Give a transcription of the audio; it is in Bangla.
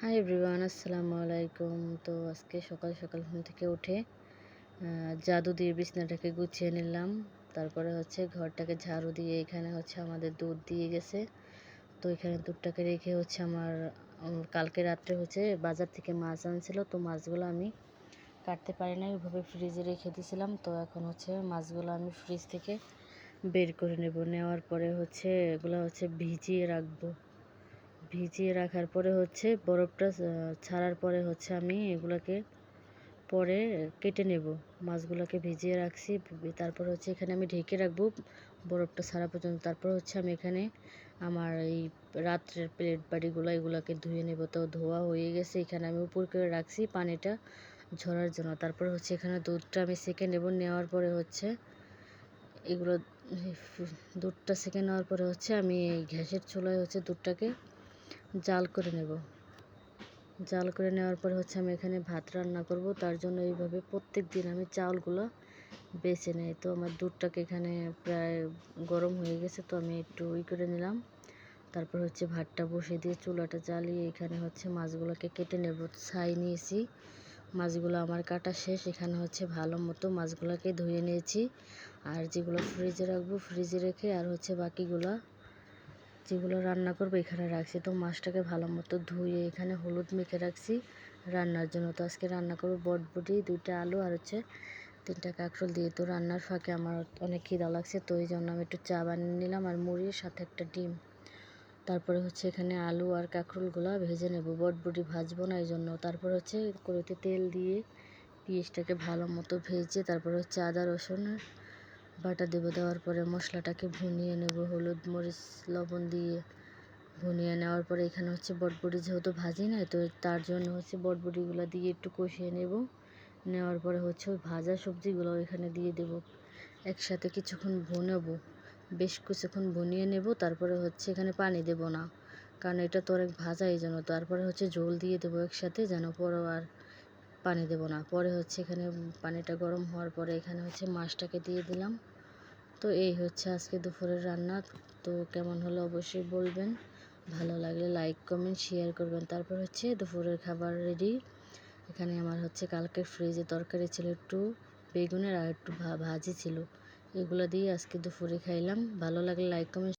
হাই এভরিওয়ান, আসসালামু আলাইকুম। তো আজকে সকাল সকাল ঘুম থেকে উঠে জাদু দিয়ে বিছনাটাকে গুছিয়ে নিলাম। তারপরে ঘরটাকে ঝাড়ু দিয়ে এখানে আমাদের দুধ দিয়ে গেছে। তো এখানে দুধটাকে রেখে আমার কালকে রাত্রে বাজার থেকে মাছ আনছিল। তো মাছগুলো আমি কাটতে পারি না, ওইভাবে ফ্রিজে রেখে দিয়েছিলাম। তো এখন মাছগুলো আমি ফ্রিজ থেকে বের করে নেওয়ার পরে এগুলো ভিজিয়ে রাখবো। ভিজিয়ে রাখার পরে বরফটা ছাড়ার পরে আমি এগুলোকে পরে কেটে নেব। মাছগুলোকে ভিজিয়ে রাখছি, তারপর এখানে আমি ঢেকে রাখবো বরফটা ছাড়া পর্যন্ত। তারপর আমি এখানে আমার এই রাত্রের প্লেট বাড়িগুলো এগুলোকে ধুয়ে নেব। তো ধোয়া হয়ে গেছে, এখানে আমি উপর করে রাখছি পানিটা ঝরার জন্য। তারপর এখানে দুধটা আমি সেকে নেব। নেওয়ার পরে এগুলো দুধটা সেকে নেওয়ার পরে আমি এই গ্যাসের চুলায় দুধটাকে জাল করে নেব। জাল করে নেওয়ার পরে আমি এখানে ভাত রান্না করব। তার জন্য এইভাবে প্রত্যেক দিন আমি চাউলগুলো বেছে নেই। তো আমার দুধটাকে এখানে প্রায় গরম হয়ে গেছে, তো আমি একটু করে নিলাম। তারপর ভাতটা বসিয়ে দিয়ে চুলাটা জ্বালিয়ে এখানে মাছগুলোকে কেটে নেব। ছাই নিয়েছি, মাছগুলো আমার কাটা শেষ। এখানে ভালো মতো মাছগুলোকে ধুয়ে নিয়েছি, আর যেগুলো ফ্রিজে রাখবো ফ্রিজে রেখে আর বাকিগুলো যেগুলো রান্না করবো এখানে রাখছি। তো মাছটাকে ভালো মতো ধুয়ে এখানে হলুদ মেখে রাখছি রান্নার জন্য। তো আজকে রান্না করবো বটবটি, 2টা আলু আর 3টা কাঁকরোল দিয়ে। তো রান্নার ফাঁকে আমার অনেক খিদা লাগছে, তো এই জন্য আমি একটু চা বানিয়ে নিলাম আর মুড়ির সাথে একটা ডিম। তারপরে এখানে আলু আর কাঁকরোলগুলো ভেজে নেব, বটবটি ভাজবো না এই জন্য। তারপর কড়াইতে তেল দিয়ে পেঁয়াজটাকে ভালো মতো ভেজে তারপর আদা রসুন বাটা দেবো। দেওয়ার পরে মশলাটাকে ভুনিয়ে নেব, হলুদ মরিচ লবণ দিয়ে ভুনিয়ে নেওয়ার পরে এখানে বটবটি যেহেতু ভাজি নাই, তো তার জন্য বটবটিগুলো দিয়ে একটু কষিয়ে নেব। নেওয়ার পরে ওই ভাজা সবজিগুলো এখানে দিয়ে দেব, একসাথে কিছুক্ষণ ভুনাবো, বেশ কিছুক্ষণ ভুনিয়ে নেব। তারপরে এখানে পানি দেব না, কারণ এটা তো অনেক ভাজা, এই জন্য। তারপরে ঝোল দিয়ে দেবো একসাথে, যেন পরে আর পানি দেব না। পরে এখানে পানিটা গরম হওয়ার পরে এখানে মাছটাকে দিয়ে দিলাম। তো এই আজকে দুপুরের রান্না। তো কেমন হলো অবশ্যই বলবেন, ভালো লাগলে লাইক কমেন্ট শেয়ার করবেন। তারপর দুপুরের খাবার রেডি। এখানে আমার কালকের ফ্রিজে তরকারি ছিল, একটু বেগুনের আর একটু ভাজি ছিল, এগুলো দিয়ে আজকে দুপুরে খাইলাম। ভালো লাগলে লাইক কমেন্ট